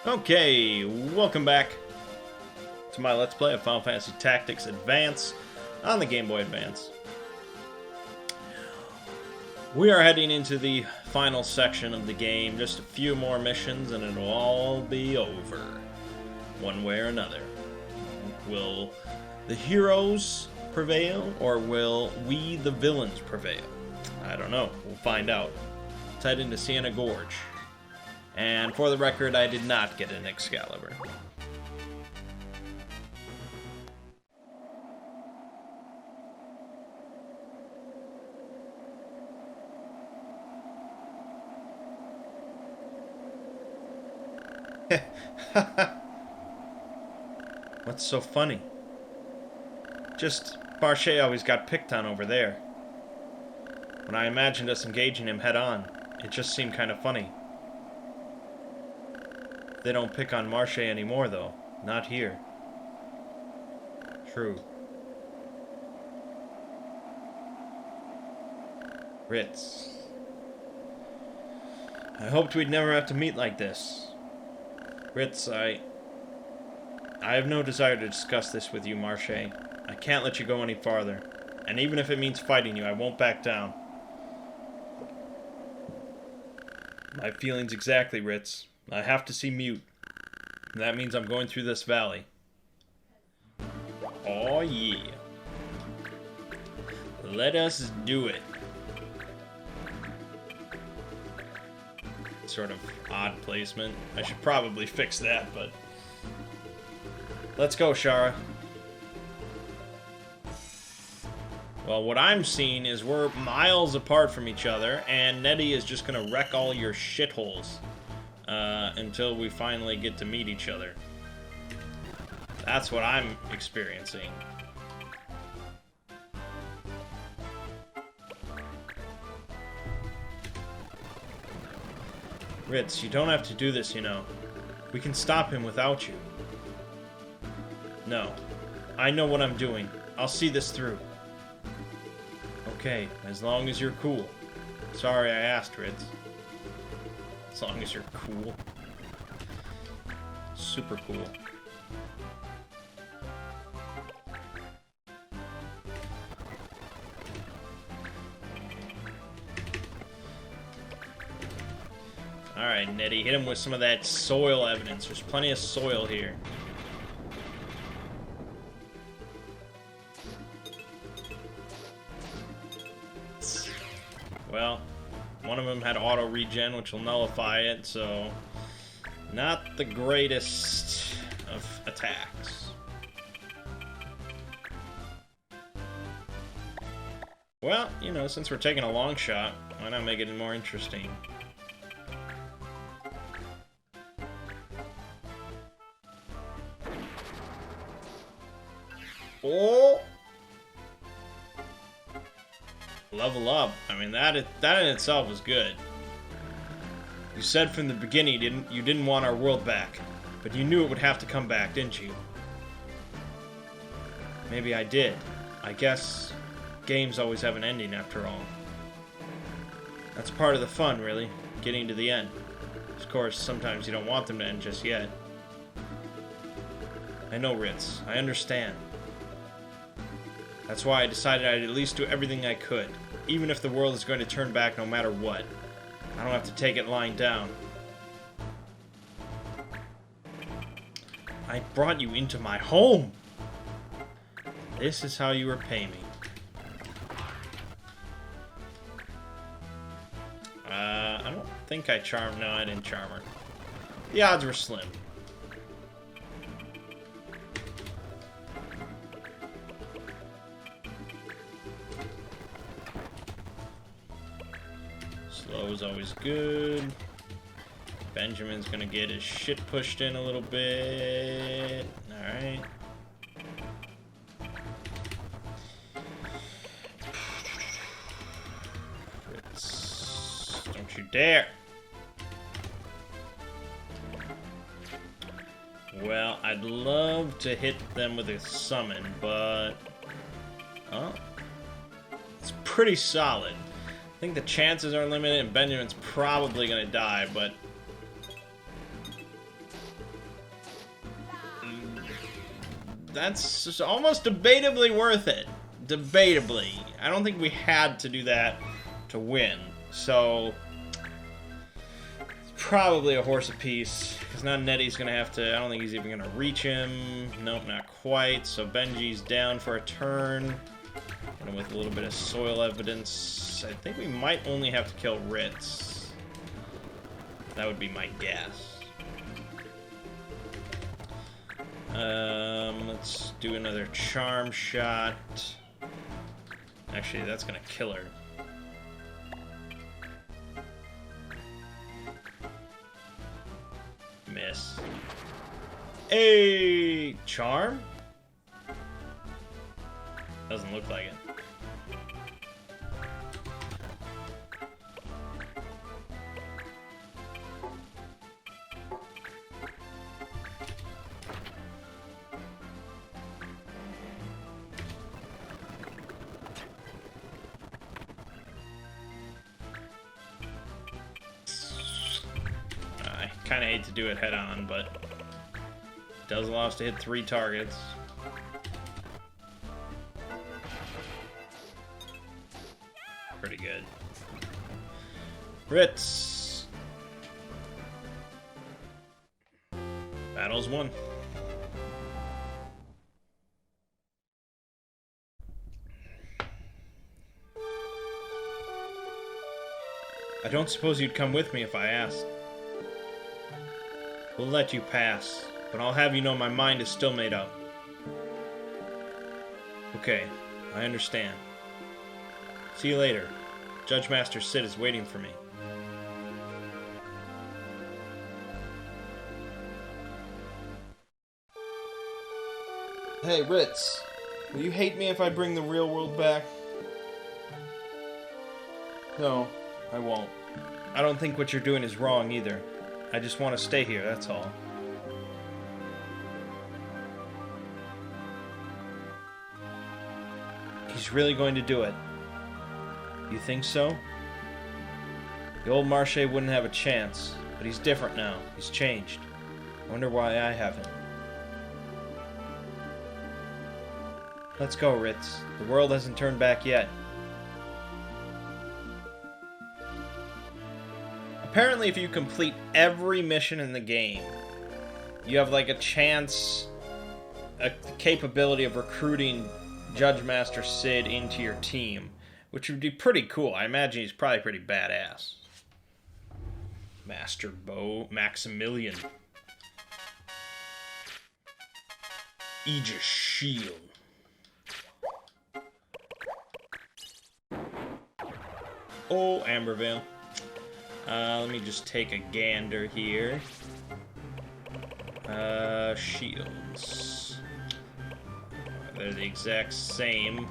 Okay, welcome back to my Let's Play of Final Fantasy Tactics Advance on the Game Boy Advance. We are heading into the final section of the game, just a few more missions and it'll all be over, one way or another. Will the heroes prevail, or will we, the villains, prevail? I don't know, we'll find out. Let's head into Sienna Gorge. And for the record, I did not get an Excalibur. What's so funny? Just, Marche always got picked on over there. When I imagined us engaging him head-on, it just seemed kind of funny. They don't pick on Marche anymore, though. Not here. True. Ritz. I hoped we'd never have to meet like this. Ritz, I have no desire to discuss this with you, Marche. I can't let you go any farther. And even if it means fighting you, I won't back down. My feelings exactly, Ritz. I have to see Mute. That means I'm going through this valley. Oh yeah. Let us do it. Sort of odd placement. I should probably fix that, but... Let's go, Shara. Well, what I'm seeing is we're miles apart from each other, and Nettie is just gonna wreck all your shitholes. Until we finally get to meet each other. That's what I'm experiencing. Ritz, you don't have to do this, you know. We can stop him without you. No. I know what I'm doing. I'll see this through. Okay, as long as you're cool. Sorry I asked, Ritz. As long as you're cool. Super cool. Alright, Nettie, hit him with some of that soil evidence. There's plenty of soil here. Well, one of them had auto regen, which will nullify it, so not the greatest of attacks. Well, you know, since we're taking a long shot, why not make it more interesting? Oh! Level up. I mean, that in itself was good. You said from the beginning you didn't want our world back, but you knew it would have to come back, didn't you? Maybe I did. I guess games always have an ending after all. That's part of the fun, really, getting to the end. Of course, sometimes you don't want them to end just yet. I know, Ritz. I understand. That's why I decided I'd at least do everything I could, even if the world is going to turn back no matter what. I don't have to take it lying down. I brought you into my home! This is how you repay me. I don't think I charmed... No, I didn't charm her. The odds were slim. Slow is always good. Benjamin's gonna get his shit pushed in a little bit. Alright. Don't you dare! Well, I'd love to hit them with a summon, but... Oh. It's pretty solid. I think the chances are limited, and Benjamin's probably gonna die, but... that's almost debatably worth it. Debatably. I don't think we had to do that to win. So, it's probably a horse apiece. Because now Nettie's going to have to... I don't think he's even going to reach him. Nope, not quite. So Benji's down for a turn. And with a little bit of soil evidence, I think we might only have to kill Ritz. That would be my guess. Let's do another charm shot. Actually, that's gonna kill her. Miss. A charm? Doesn't look like it. I kind of hate to do it head on, but it does allow us to hit 3 targets. Pretty good. Ritz. Battle's won. I don't suppose you'd come with me if I asked. We'll let you pass, but I'll have you know my mind is still made up. Okay, I understand. See you later. Judge Master Sid is waiting for me. Hey, Ritz. Will you hate me if I bring the real world back? No, I won't. I don't think what you're doing is wrong either. I just want to stay here, that's all. He's really going to do it. You think so? The old Marche wouldn't have a chance, but he's different now. He's changed. I wonder why I haven't. Let's go, Ritz. The world hasn't turned back yet. Apparently, if you complete every mission in the game, you have like a chance, a capability of recruiting Judge Master Sid into your team, which would be pretty cool. I imagine he's probably pretty badass. Master Bo Maximilian. Aegis Shield. Oh, Ambervale. Let me just take a gander here. Shields. They're the exact same.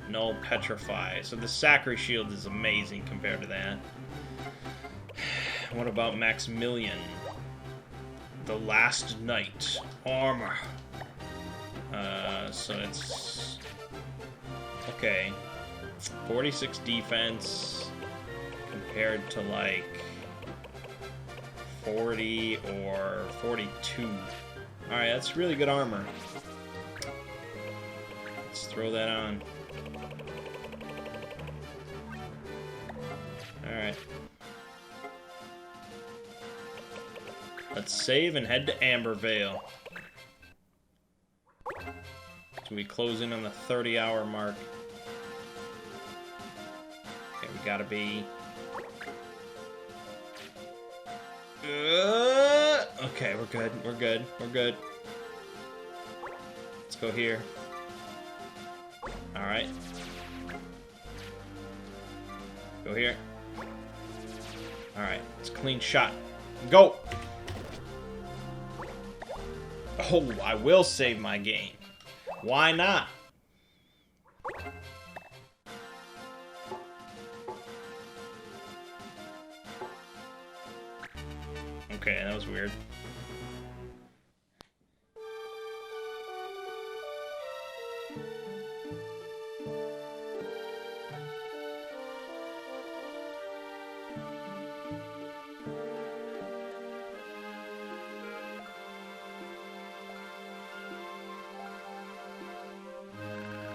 Null Petrify. So the Sacri Shield is amazing compared to that. What about Maximilian? The Last Knight. Armor. So it's... Okay. 46 defense compared to like 40 or 42. Alright, that's really good armor. Let's throw that on. Alright. Let's save and head to Ambervale. So we close in on the 30-hour mark. Okay, we gotta be... okay, we're good, we're good, we're good. Let's go here. Alright. Go here. Alright, it's a clean shot. Go! Oh, I will save my game. Why not? Okay, that was weird.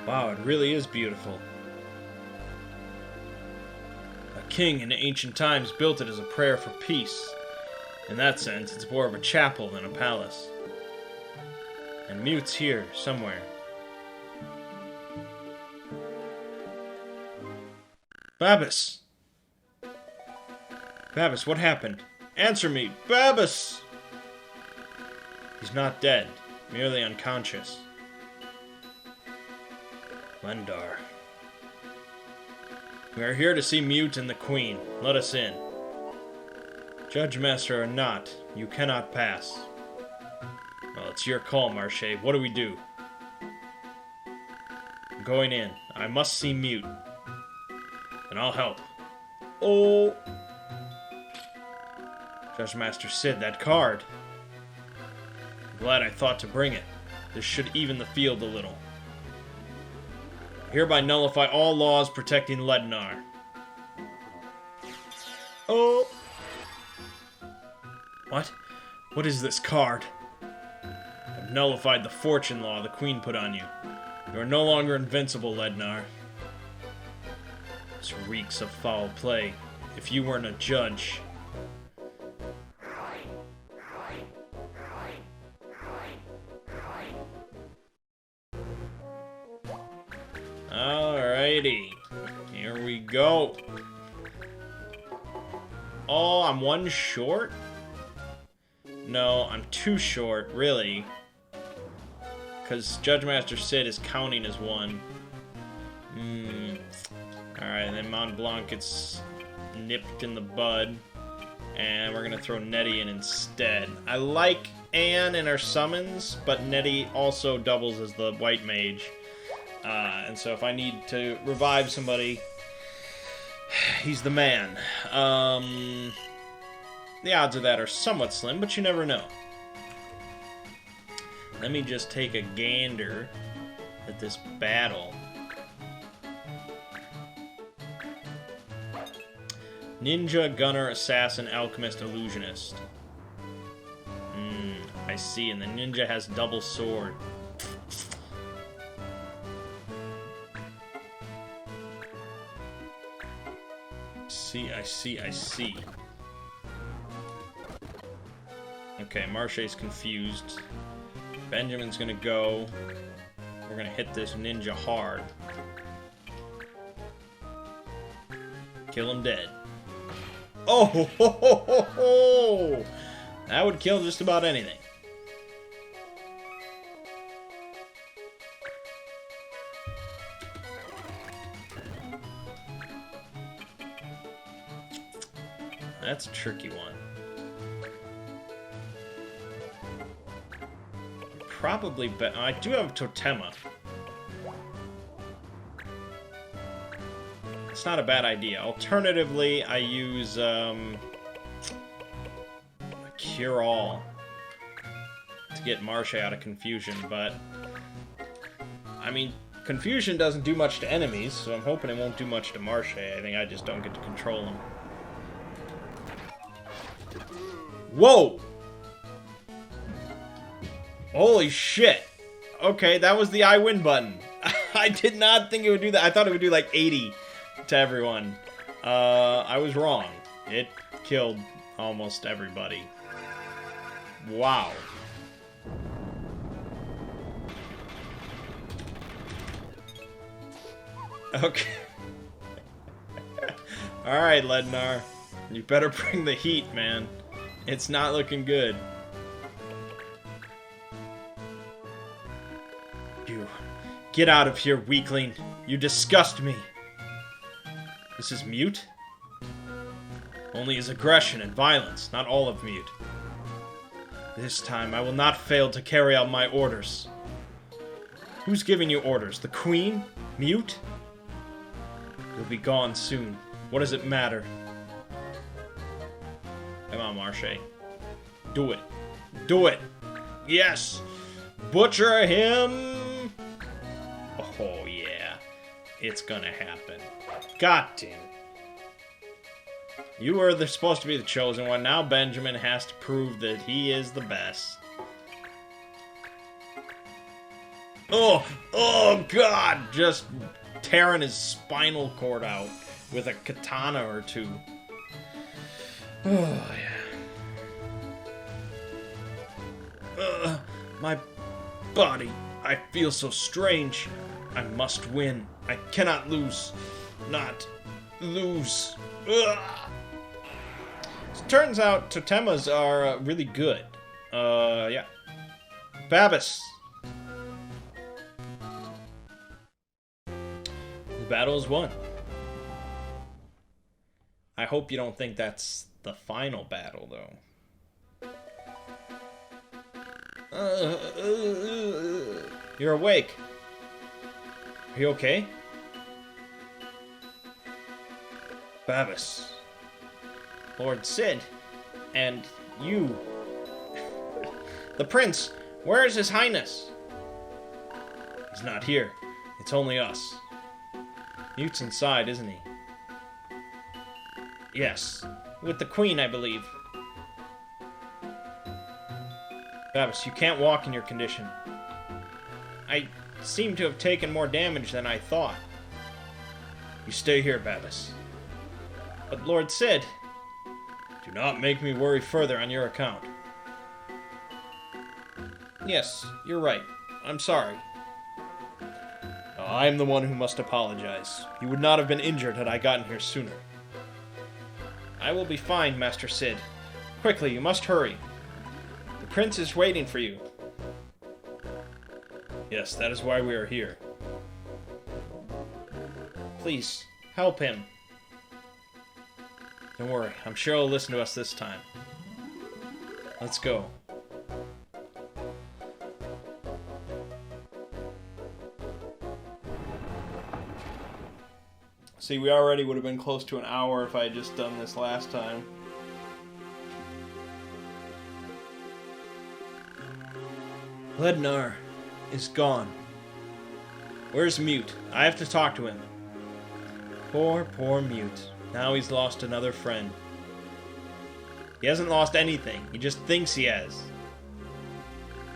Wow, it really is beautiful. A king in ancient times built it as a prayer for peace. In that sense, it's more of a chapel than a palace. And Mute's here, somewhere. Babas! Babas, what happened? Answer me! Babas! He's not dead, merely unconscious. Lendar. We are here to see Mute and the Queen. Let us in. Judge Master or not, you cannot pass. Well, it's your call, Marche. What do we do? I'm going in. I must see Mute. Then I'll help. Oh! Judge Master Sid, that card. I'm glad I thought to bring it. This should even the field a little. I hereby nullify all laws protecting Lednar. Oh! What? What is this card? I've nullified the fortune law the Queen put on you. You are no longer invincible, Lednar. This reeks of foul play. If you weren't a judge... Alrighty. Here we go. Oh, I'm one short? No, I'm two short, really. Because Judge Master Sid is counting as one. Alright, and then Mont Blanc gets nipped in the bud. And we're going to throw Nettie in instead. I like Anne in her summons, but Nettie also doubles as the white mage. And so if I need to revive somebody, he's the man. The odds of that are somewhat slim, but you never know. Let me just take a gander at this battle. Ninja, Gunner, Assassin, Alchemist, Illusionist. I see, and the ninja has double sword. I see. Okay, Marche's confused. Benjamin's gonna go. We're gonna hit this ninja hard. Kill him dead. Oh, ho, ho, ho, ho, ho. That would kill just about anything. That's a tricky one. Probably, but I do have Totema. It's not a bad idea. Alternatively, I use Cure All to get Marche out of confusion, but I mean, confusion doesn't do much to enemies, so I'm hoping it won't do much to Marche. I think I just don't get to control him. Whoa! Holy shit! Okay, that was the I win button. I did not think it would do that. I thought it would do like 80 to everyone. I was wrong. It killed almost everybody. Wow. Okay. Alright, Lednar. You better bring the heat, man. It's not looking good. You. Get out of here, weakling. You disgust me. This is Mute? Only his aggression and violence, not all of Mute. This time I will not fail to carry out my orders. Who's giving you orders? The Queen? Mute? You'll be gone soon. What does it matter? Come on, Marche. Do it. Do it. Yes. Butcher him. Oh, yeah. It's gonna happen. God damn it. You were supposed to be the chosen one. Now Benjamin has to prove that he is the best. Oh God! Just tearing his spinal cord out with a katana or two. Oh, yeah. My body. I feel so strange. I must win. I cannot lose. Not lose. Ugh. So turns out totemas are really good. Yeah. Babas. The battle is won. I hope you don't think that's the final battle, though. You're awake. Are you okay? Babas. Lord Sid. And you. The prince. Where is his highness? He's not here. It's only us. Mute's inside, isn't he? Yes. With the queen, I believe. Babas, you can't walk in your condition. I seem to have taken more damage than I thought. You stay here, Babas. But Lord Sid... Do not make me worry further on your account. Yes, you're right. I'm sorry. I'm the one who must apologize. You would not have been injured had I gotten here sooner. I will be fine, Master Sid. Quickly, you must hurry. The prince is waiting for you. Yes, that is why we are here. Please, help him. Don't worry, I'm sure he'll listen to us this time. Let's go. See, we already would have been close to an hour if I had just done this last time. Lednar is gone. Where's Mute? I have to talk to him. Poor Mute. Now he's lost another friend. He hasn't lost anything. He just thinks he has.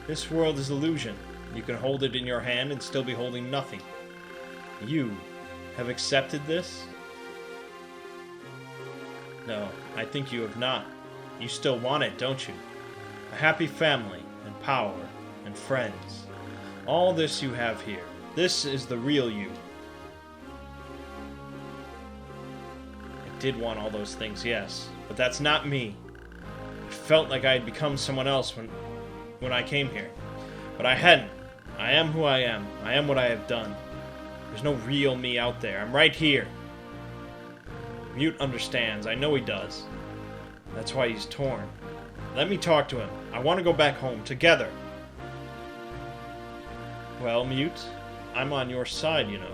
This world is illusion. You can hold it in your hand and still be holding nothing. You have accepted this? No, I think you have not. You still want it, don't you? A happy family, and power, and friends. All this you have here. This is the real you. I did want all those things, yes, but that's not me. It felt like I had become someone else when I came here. But I hadn't. I am who I am. I am what I have done. There's no real me out there. I'm right here. Mute understands. I know he does. That's why he's torn. Let me talk to him. I want to go back home, together. Well, Mute, I'm on your side, you know.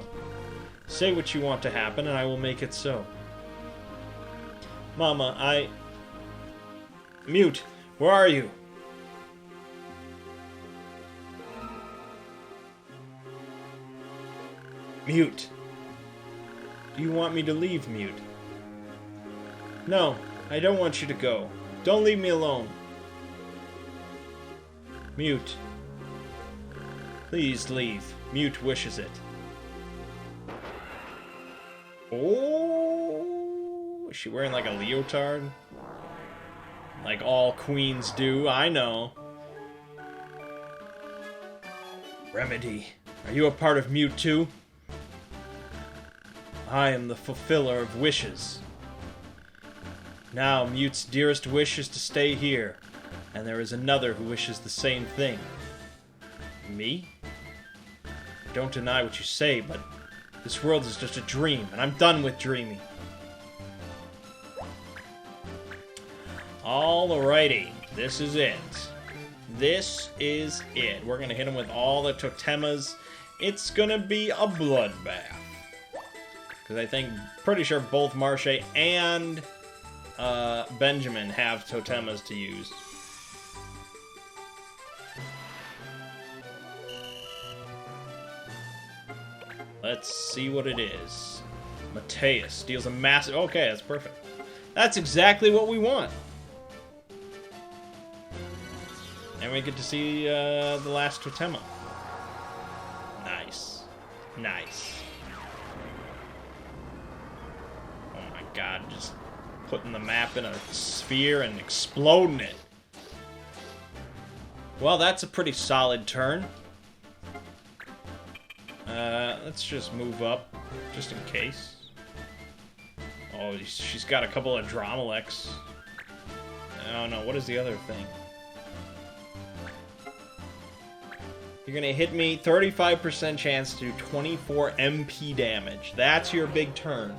Say what you want to happen, and I will make it so. Mama, Mute, where are you? Mute. Do you want me to leave, Mute? No, I don't want you to go. Don't leave me alone. Mute. Please leave. Mute wishes it. Oh, is she wearing like a leotard? Like all queens do, I know. Remedy, are you a part of Mute too? I am the fulfiller of wishes. Now Mute's dearest wish is to stay here, and there is another who wishes the same thing. Me? Don't deny what you say, but this world is just a dream, and I'm done with dreaming. Alrighty, this is it. This is it. We're gonna hit him with all the totemas. It's gonna be a bloodbath. Because I think, pretty sure both Marche and Benjamin have totemas to use. Let's see what it is. Mateus deals a massive... Okay, that's perfect. That's exactly what we want. And we get to see the last totema. Nice. Oh my god, just putting the map in a sphere and exploding it. Well, that's a pretty solid turn. Let's just move up, just in case. Oh, she's got a couple of Dromeleks. Oh no, what is the other thing? You're gonna hit me, 35% chance to do 24 MP damage. That's your big turn.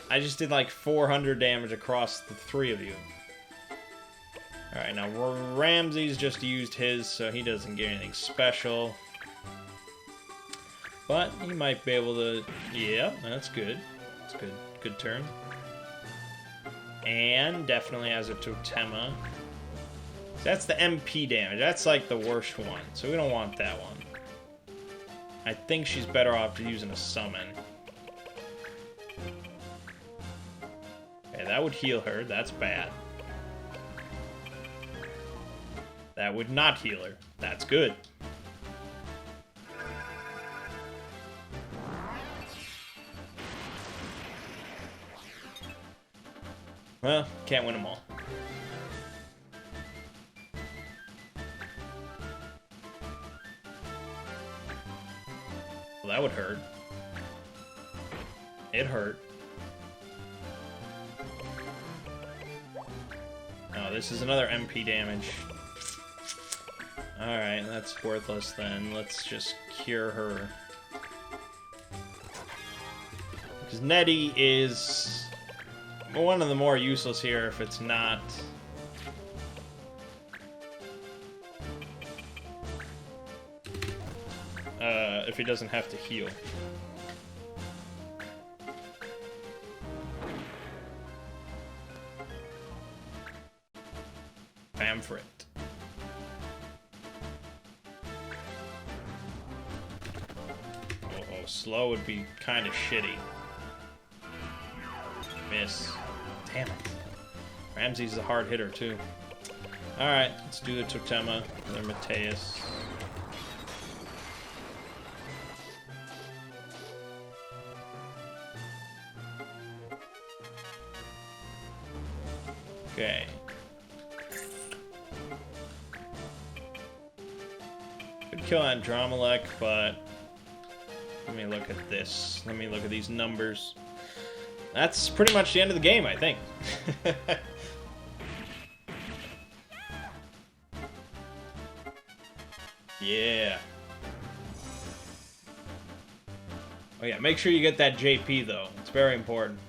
I just did like 400 damage across the three of you. Alright, now Ramses just used his, so he doesn't get anything special. But he might be able to... Yeah, that's good. That's good. Good turn. And definitely has a Totema. That's the MP damage. That's like the worst one, so we don't want that one. I think she's better off using a summon. Okay, that would heal her. That's bad. That would not heal her. That's good. Well, can't win them all. Well, that would hurt. It hurt. Oh, this is another MP damage. Alright, that's worthless then. Let's just cure her. Because Nettie is one of the more useless here if it's not... if he doesn't have to heal. Bam for it. Oh, slow would be kind of shitty. Miss. Damn it. Ramses is a hard hitter, too. Alright, let's do the Totema. Another Mateus. Okay. Could kill Andromelech, but let me look at this. Let me look at these numbers. That's pretty much the end of the game, I think. Yeah. Oh yeah, make sure you get that JP though. It's very important.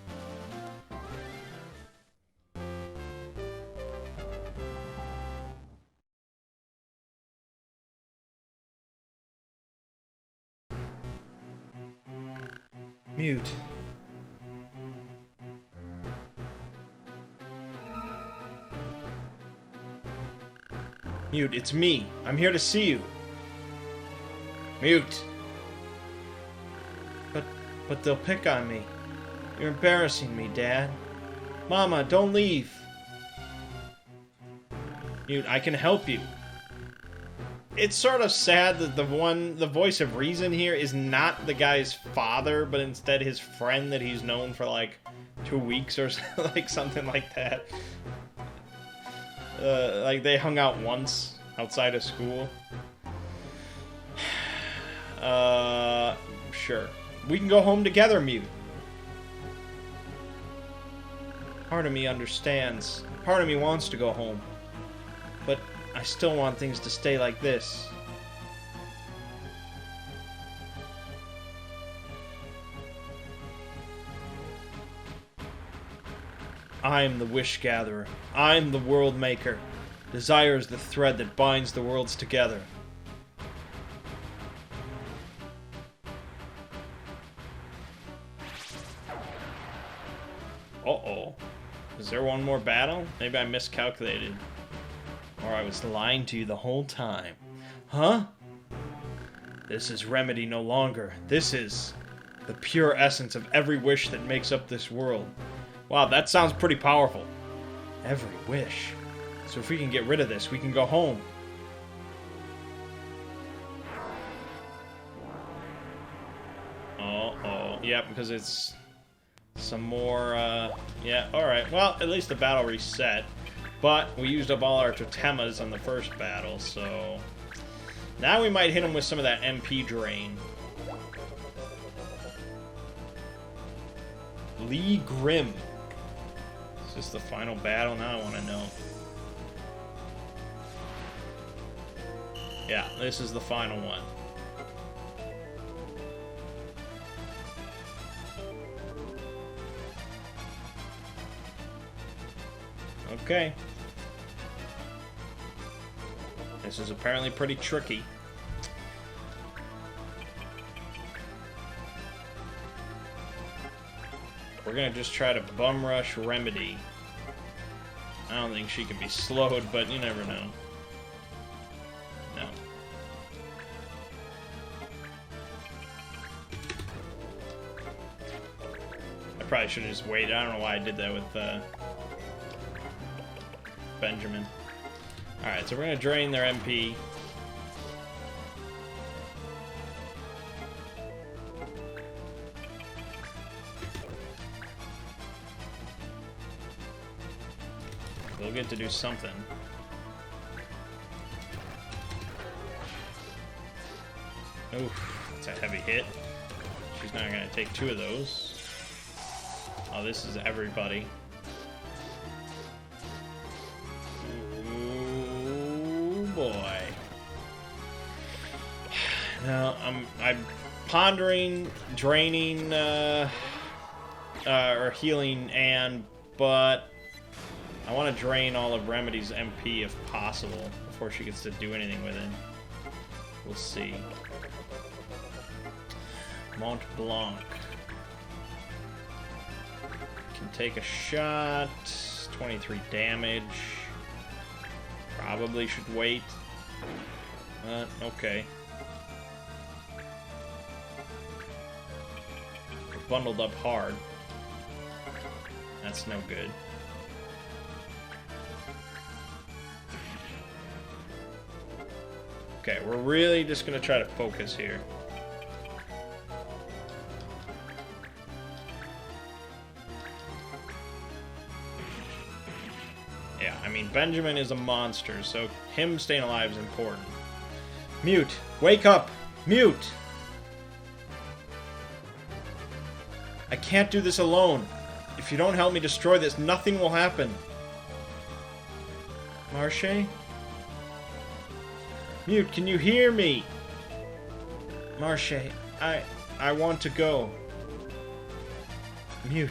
Mute. Mute, it's me. I'm here to see you. Mute. But they'll pick on me. You're embarrassing me, Dad. Mama, don't leave. Mute, I can help you. It's sort of sad that the voice of reason here is not the guy's father, but instead his friend that he's known for like 2 weeks or like something like that. Like they hung out once outside of school. Sure. We can go home together, Mew. Part of me understands. Part of me wants to go home. But I still want things to stay like this. I'm the wish gatherer. I'm the world maker. Desire is the thread that binds the worlds together. Uh-oh. Is there one more battle? Maybe I miscalculated. Or I was lying to you the whole time. Huh? This is Remedy no longer. This is the pure essence of every wish that makes up this world. Wow, that sounds pretty powerful. Every wish. So if we can get rid of this, we can go home. Yep, because it's some more, yeah, alright. Well, at least the battle reset. But we used up all our totemas on the first battle, so... Now we might hit him with some of that MP drain. Lee Grimm. Is this the final battle? Now I want to know. Yeah, this is the final one. Okay. This is apparently pretty tricky. We're gonna just try to bum rush Remedy. I don't think she can be slowed, but you never know. No. I probably should have just waited. I don't know why I did that with Benjamin. Alright, so we're gonna drain their MP. We'll get to do something. Oof, that's a heavy hit. She's not gonna take two of those. Oh, this is everybody. Ooh, boy. Now, I'm pondering draining, or healing Anne, but I want to drain all of Remedy's MP if possible before she gets to do anything with it. We'll see. Mont Blanc can take a shot. 23 damage. Probably should wait. Okay. Bundled up hard. That's no good. Okay, we're really just gonna try to focus here. Yeah, I mean, Benjamin is a monster, so him staying alive is important. Mute! Wake up! Mute! I can't do this alone. If you don't help me destroy this, nothing will happen. Marche? Mute, can you hear me? Marche, I want to go. Mute.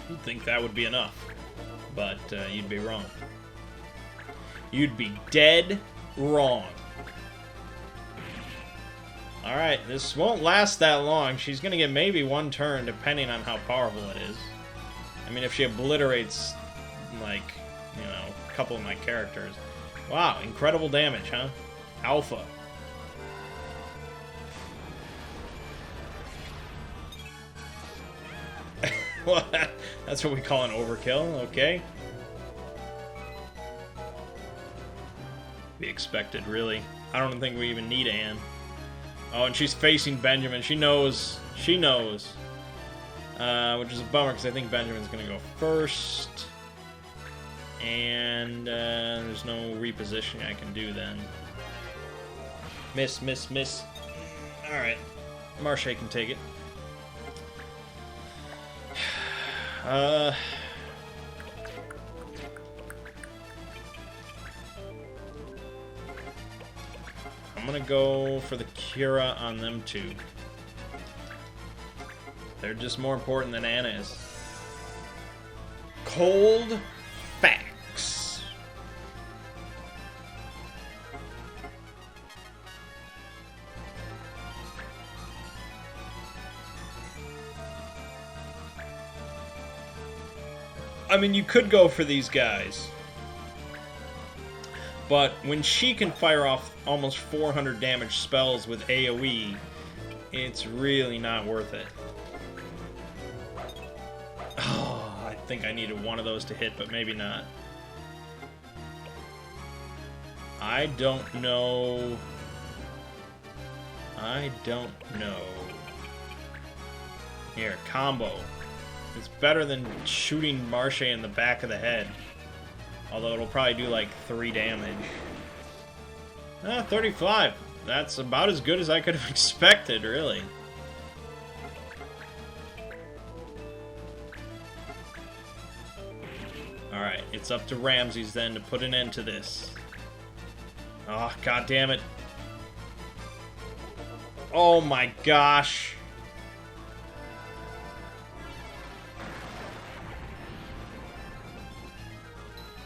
You'd think that would be enough, but you'd be wrong. You'd be dead wrong. Alright, this won't last that long. She's gonna get maybe one turn, depending on how powerful it is. I mean, if she obliterates, like, you know, a couple of my characters. Wow, incredible damage, huh? Alpha. Well, that's what we call an overkill, okay? Be expected, really. I don't think we even need Anne. Oh, and she's facing Benjamin. She knows. She knows. Which is a bummer, because I think Benjamin's going to go first. And there's no repositioning I can do then. Miss, miss, miss. Alright. Marche can take it. I'm gonna go for the Cura on them two. They're just more important than Anna is. Cold facts. I mean, you could go for these guys. But when she can fire off almost 400 damage spells with AoE, it's really not worth it. Oh, I think I needed one of those to hit, but maybe not. I don't know. I don't know. Here, combo. It's better than shooting Marche in the back of the head. Although it'll probably do like 3 damage. 35. That's about as good as I could have expected, really. Alright, it's up to Ramses then to put an end to this. Oh, god damn it. Oh my gosh.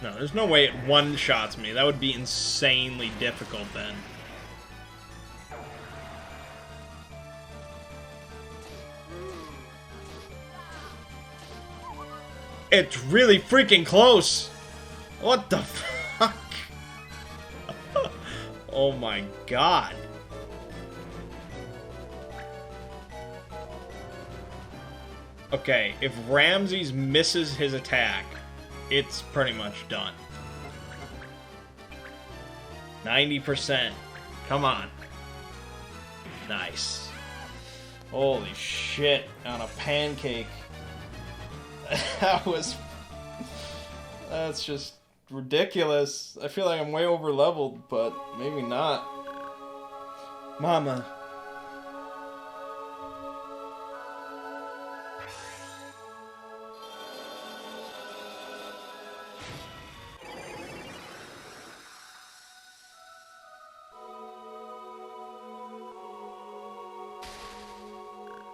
No, there's no way it one-shots me. That would be insanely difficult then. It's really freaking close! What the fuck? Oh my god. Okay, if Ramses misses his attack, it's pretty much done. 90%. Come on. Nice. Holy shit, on a pancake. That's just ridiculous. I feel like I'm way over leveled, but maybe not. Mama.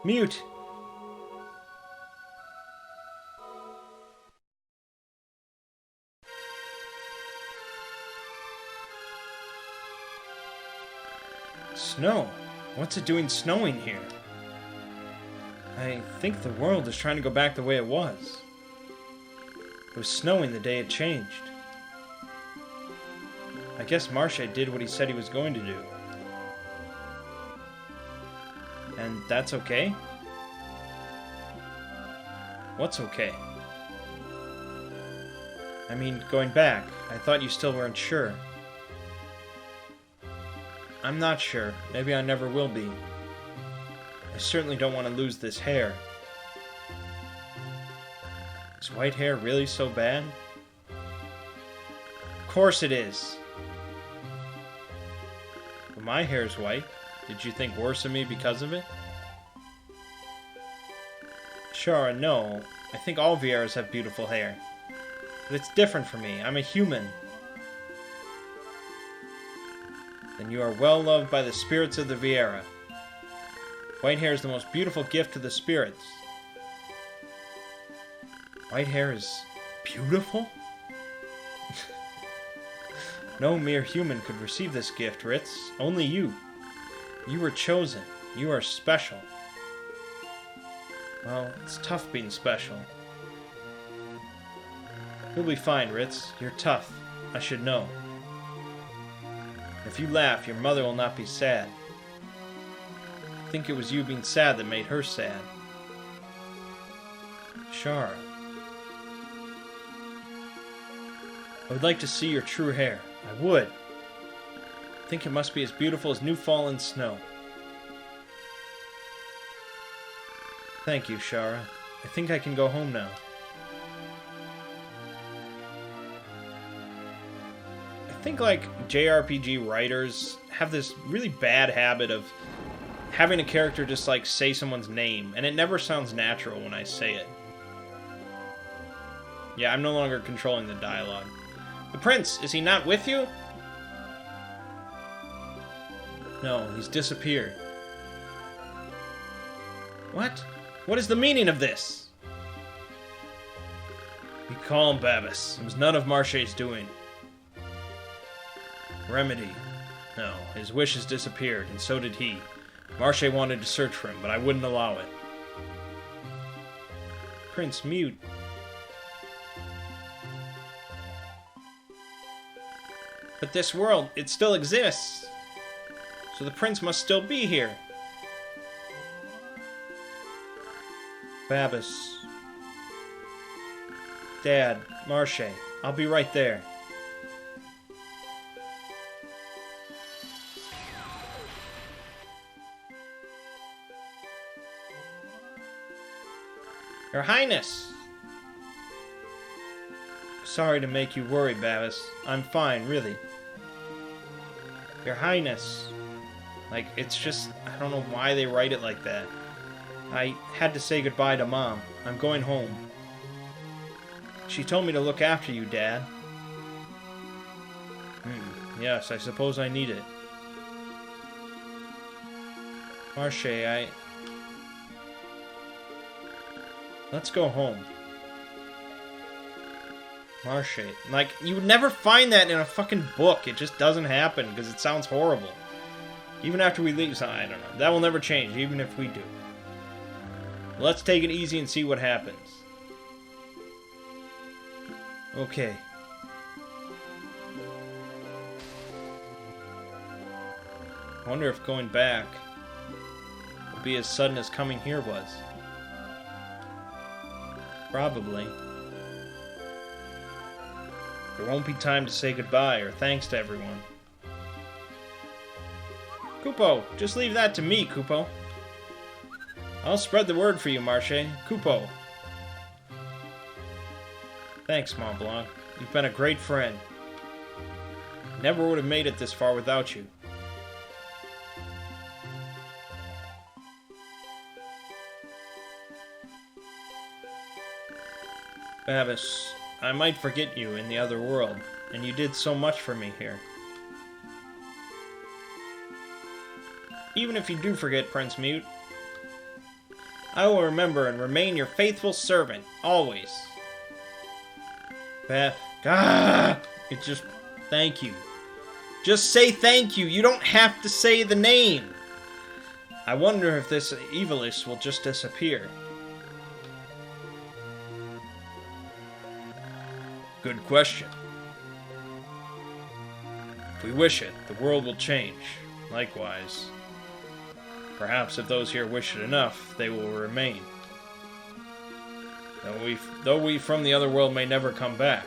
Mute. Snow? What's it doing snowing here? I think the world is trying to go back the way it was. It was snowing the day it changed. I guess Marche did what he said he was going to do. And that's okay? What's okay? I mean, going back, I thought you still weren't sure. I'm not sure. Maybe I never will be. I certainly don't want to lose this hair. Is white hair really so bad? Of course it is. But my hair's white. Did you think worse of me because of it? Sure, no. I think all Vieras have beautiful hair. But it's different for me. I'm a human. Then you are well loved by the spirits of the Viera. White hair is the most beautiful gift to the spirits. White hair is beautiful? No mere human could receive this gift, Ritz. Only you. You were chosen. You are special. Well, it's tough being special. You'll be fine, Ritz. You're tough. I should know. If you laugh, your mother will not be sad. I think it was you being sad that made her sad. Shara. I would like to see your true hair. I would. I think it must be as beautiful as new fallen snow. Thank you, Shara. I think I can go home now. I think, like, JRPG writers have this really bad habit of having a character just, like, say someone's name, and it never sounds natural when I say it. Yeah, I'm no longer controlling the dialogue. The prince, is he not with you? No, he's disappeared. What? What is the meaning of this? Be calm, Babas. It was none of Marche's doing. Remedy. No, his wish has disappeared, and so did he. Marche wanted to search for him, but I wouldn't allow it. Prince, mute. But this world, it still exists. So the prince must still be here. Babas. Dad, Marche, I'll be right there. Your Highness! Sorry to make you worry, Babis. I'm fine, really. Your Highness. Like, it's just... I don't know why they write it like that. I had to say goodbye to Mom. I'm going home. She told me to look after you, Dad. Yes, I suppose I need it. Marche, let's go home. Marche. Like, you would never find that in a fucking book. It just doesn't happen, because it sounds horrible. Even after we leave, I don't know. That will never change, even if we do. Let's take it easy and see what happens. Okay. I wonder if going back will be as sudden as coming here was. Probably. There won't be time to say goodbye or thanks to everyone. Kupo, just leave that to me, Kupo. I'll spread the word for you, Marche. Kupo. Thanks, Mont Blanc. You've been a great friend. Never would have made it this far without you. Babis, I might forget you in the other world, and you did so much for me here. Even if you do forget, Prince Mute, I will remember and remain your faithful servant, always. It's just, thank you. Just say thank you, you don't have to say the name. I wonder if this evilist will just disappear. Good question. If we wish it, the world will change. Likewise. Perhaps if those here wish it enough, they will remain. Though we from the other world may never come back.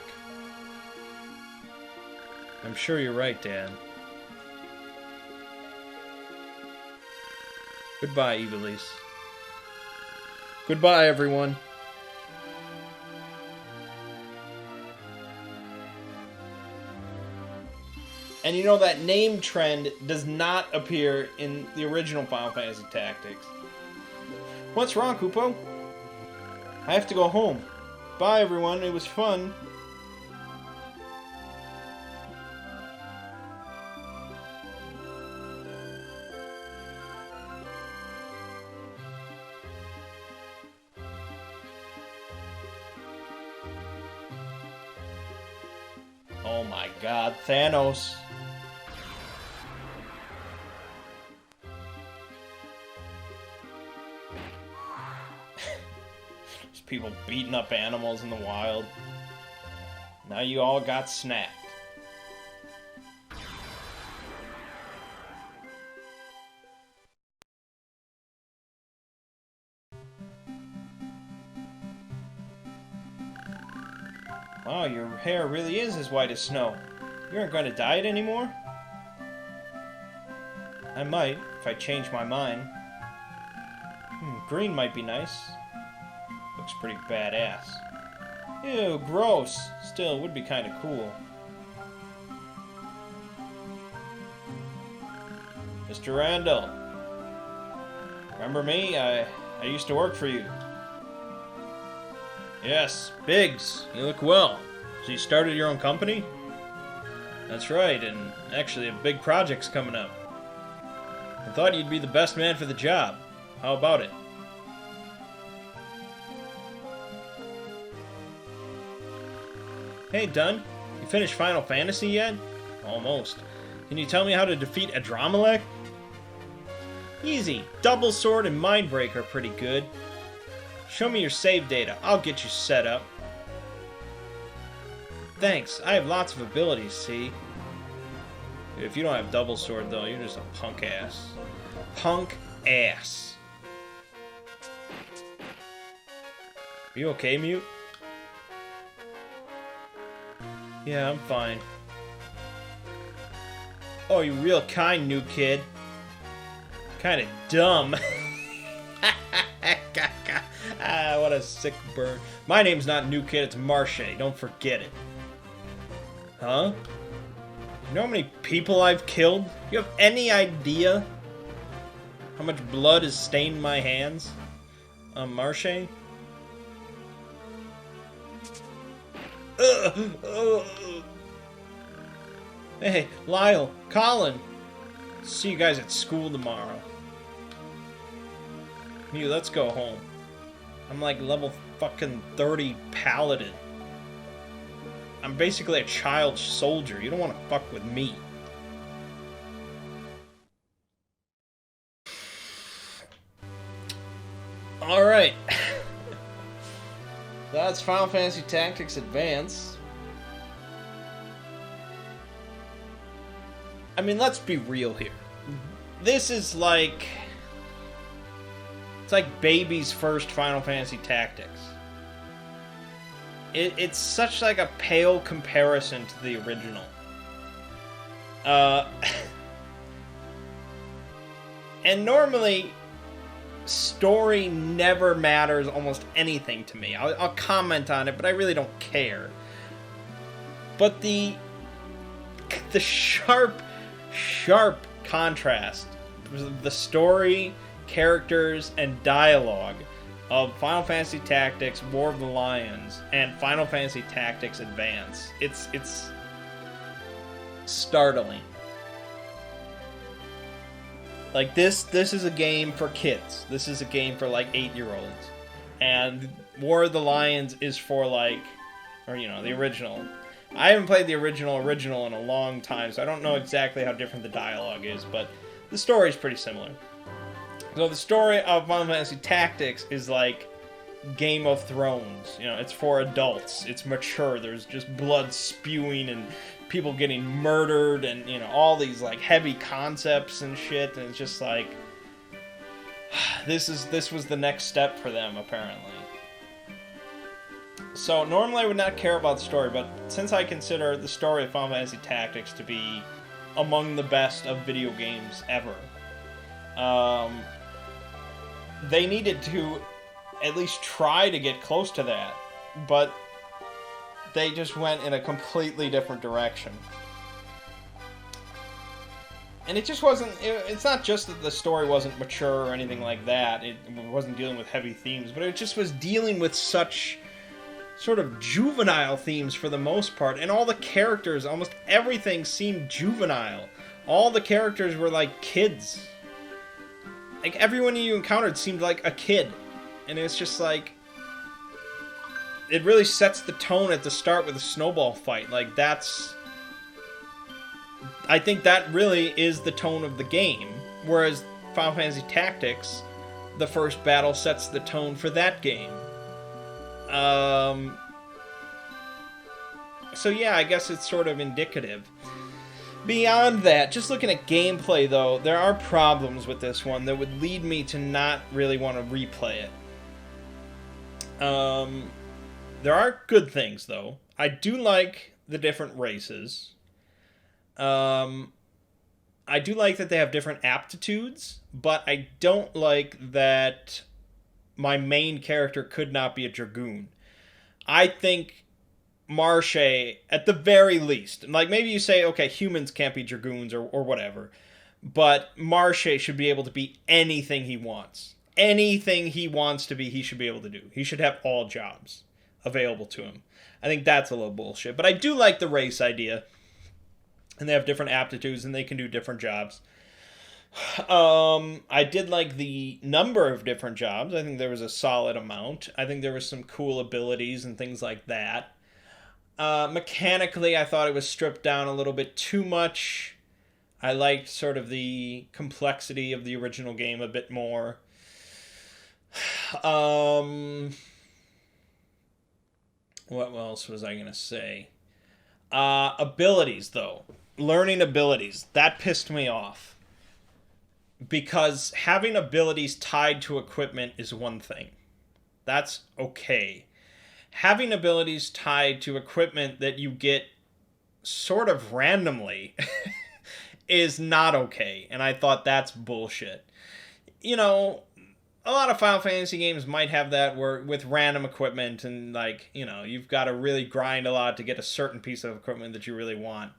I'm sure you're right, Dad. Goodbye, Evilise. Goodbye, everyone. And you know that name trend does not appear in the original Final Fantasy Tactics. What's wrong, Kupo? I have to go home. Bye, everyone. It was fun. Oh my god, Thanos. People beating up animals in the wild. Now you all got snapped. Wow, your hair really is as white as snow. You aren't going to dye it anymore? I might, if I change my mind. Green might be nice. Looks pretty badass. Ew, gross. Still, it would be kind of cool. Mr. Randall. Remember me? I used to work for you. Yes, Biggs. You look well. So you started your own company? That's right, and actually a big project's coming up. I thought you'd be the best man for the job. How about it? Hey, Dun. You finished Final Fantasy yet? Almost. Can you tell me how to defeat Adramelech? Easy. Double Sword and Mindbreak are pretty good. Show me your save data. I'll get you set up. Thanks. I have lots of abilities, see? If you don't have Double Sword, though, you're just a punk ass. Punk ass. Are you okay, Mute? Yeah, I'm fine. Oh, you real kind, new kid. Kinda dumb. What a a sick burn. My name's not New Kid, it's Marche. Don't forget it. Huh? You know how many people I've killed? You have any idea how much blood has stained my hands? Marche? Hey, Lyle, Colin. See you guys at school tomorrow. You, let's go home. I'm like level fucking 30 paladin. I'm basically a child soldier. You don't want to fuck with me. Alright. That's Final Fantasy Tactics Advance. I mean, let's be real here. This is like... It's like baby's first Final Fantasy Tactics. It's such like a pale comparison to the original. And normally, story never matters almost anything to me. I'll comment on it, but I really don't care. But the sharp contrast, the story, characters, and dialogue of Final Fantasy Tactics War of the Lions and Final Fantasy Tactics Advance. It's startling. Like, this is a game for kids. This is a game for, like, 8-year-olds. And War of the Lions is for, like, or, you know, the original. I haven't played the original in a long time, so I don't know exactly how different the dialogue is, but the story is pretty similar. So the story of Final Fantasy Tactics is like Game of Thrones. You know, it's for adults. It's mature. There's just blood spewing and people getting murdered and, you know, all these like heavy concepts and shit. And it's just like, this was the next step for them, apparently. So normally I would not care about the story, but since I consider the story of Final Fantasy Tactics to be among the best of video games ever, they needed to at least try to get close to that, but they just went in a completely different direction. And it just wasn't, it's not just that the story wasn't mature or anything like that, it wasn't dealing with heavy themes, but it just was dealing with such sort of juvenile themes for the most part, and all the characters, almost everything seemed juvenile. All the characters were like kids. Like, everyone you encountered seemed like a kid. And it's just like... It really sets the tone at the start with a snowball fight. Like, that's... I think that really is the tone of the game. Whereas Final Fantasy Tactics, the first battle sets the tone for that game. So yeah, I guess it's sort of indicative. Beyond that, just looking at gameplay, though, there are problems with this one that would lead me to not really want to replay it. There are good things, though. I do like the different races. I do like that they have different aptitudes, but I don't like that my main character could not be a Dragoon. I think Marche, at the very least, like maybe you say, okay, humans can't be Dragoons or whatever, but Marche should be able to be anything he wants. Anything he wants to be, he should be able to do. He should have all jobs available to him. I think that's a little bullshit, but I do like the race idea, and they have different aptitudes and they can do different jobs. I did like the number of different jobs. I think there was a solid amount. I think there was some cool abilities and things like that. Mechanically, I thought it was stripped down a little bit too much. I liked sort of the complexity of the original game a bit more. What else was I going to say? Abilities, though. Learning abilities. That pissed me off. Because having abilities tied to equipment is one thing. That's okay. Having abilities tied to equipment that you get sort of randomly is not okay. And I thought that's bullshit. You know, a lot of Final Fantasy games might have that where with random equipment and like, you know, you've got to really grind a lot to get a certain piece of equipment that you really want.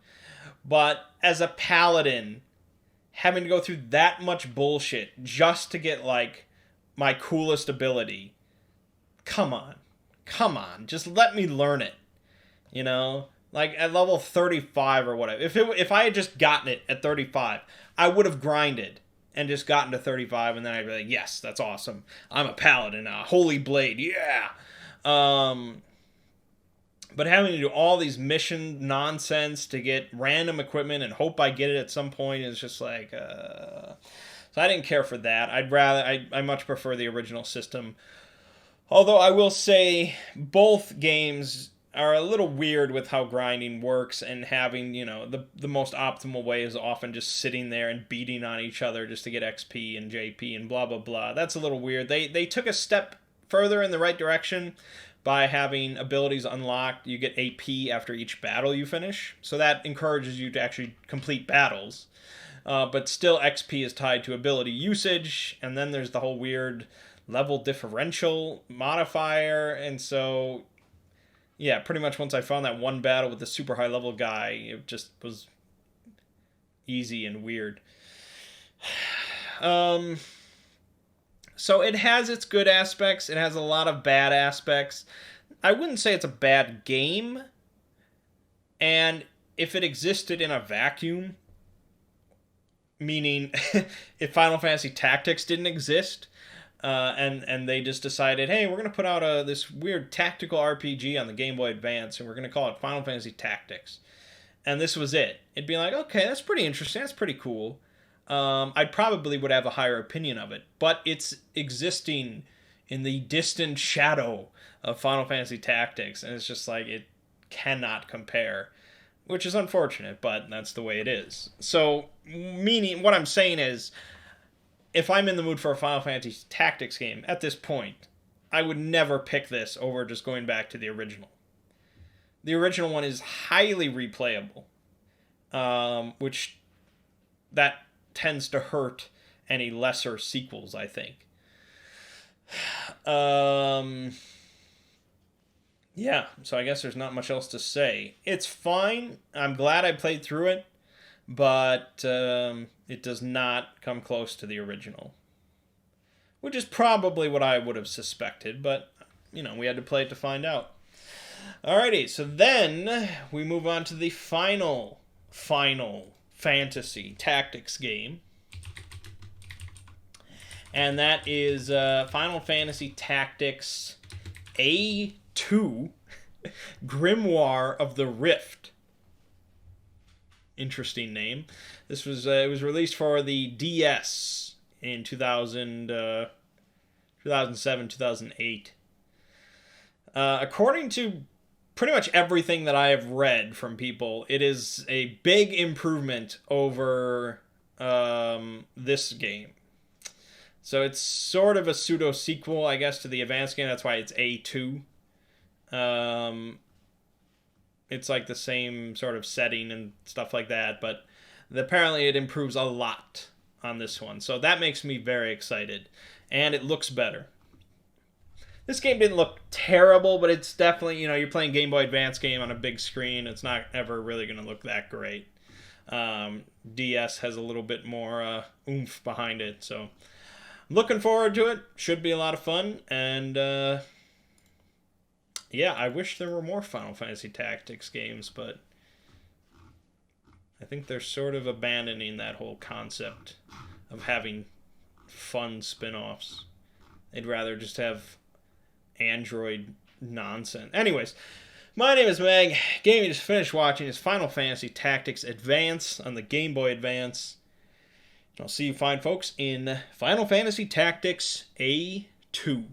But as a paladin, having to go through that much bullshit just to get like my coolest ability. Come on. Come on. Just let me learn it. You know? Like at level 35 or whatever. If I had just gotten it at 35, I would have grinded and just gotten to 35, and then I'd be like, yes, that's awesome. I'm a paladin, a holy blade, yeah. But having to do all these mission nonsense to get random equipment and hope I get it at some point is just like, so I didn't care for that. I much prefer the original system. Although I will say both games are a little weird with how grinding works, and having, you know, the most optimal way is often just sitting there and beating on each other just to get XP and JP and blah, blah, blah. That's a little weird. They took a step further in the right direction by having abilities unlocked. You get AP after each battle you finish, so that encourages you to actually complete battles. But still, XP is tied to ability usage, and then there's the whole weird level differential modifier, and so yeah, pretty much once I found that one battle with the super high level guy, it just was easy and weird. So it has its good aspects. It has a lot of bad aspects. I wouldn't say it's a bad game. And if it existed in a vacuum, meaning if Final Fantasy Tactics didn't exist, and they just decided, hey, we're going to put out this weird tactical RPG on the Game Boy Advance, and we're going to call it Final Fantasy Tactics. And this was it. It'd be like, okay, that's pretty interesting. That's pretty cool. I probably would have a higher opinion of it. But it's existing in the distant shadow of Final Fantasy Tactics, and it's just like, it cannot compare. Which is unfortunate, but that's the way it is. So, meaning, what I'm saying is, if I'm in the mood for a Final Fantasy Tactics game, at this point, I would never pick this over just going back to the original. The original one is highly replayable, which that tends to hurt any lesser sequels, I think. Yeah, so I guess there's not much else to say. It's fine. I'm glad I played through it, but it does not come close to the original. Which is probably what I would have suspected, but, you know, we had to play it to find out. Alrighty, so then we move on to the final Fantasy Tactics game. And that is Final Fantasy Tactics A2, Grimoire of the Rift. Interesting name. This was it was released for the DS in 2007, 2008. According to pretty much everything that I have read from people, it is a big improvement over this game. So it's sort of a pseudo sequel, I guess, to the advanced game. That's why it's A2. It's like the same sort of setting and stuff like that, but apparently it improves a lot on this one. So that makes me very excited. And it looks better. This game didn't look terrible, but it's definitely, you know, you're playing Game Boy Advance game on a big screen. It's not ever really going to look that great. DS has a little bit more oomph behind it, so I'm looking forward to it. Should be a lot of fun, and yeah, I wish there were more Final Fantasy Tactics games, but I think they're sort of abandoning that whole concept of having fun spin-offs. They'd rather just have Android nonsense. Anyways, my name is Mangg. Game you just finished watching is Final Fantasy Tactics Advance on the Game Boy Advance. I'll see you fine folks in Final Fantasy Tactics A2.